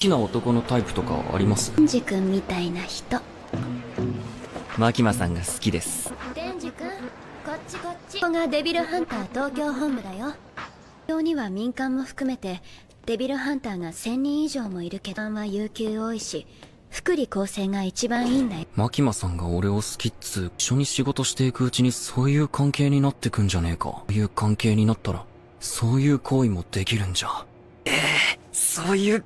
きな男のタイプとかあります？デンジ君みたいな人。マキマさんが好きです。デンジ君、こっちこっち。ここがデビルハンター東京本部だよ。東京には民間も含めてデビルハンターが1000人以上もいるけどは有給多いし、福利厚生が一番いいんだよ。マキマさんが俺を好きっつう、一緒に仕事していくうちにそういう関係になってくんじゃねえか。そういう関係になったらそういう行為もできるんじゃ。そういう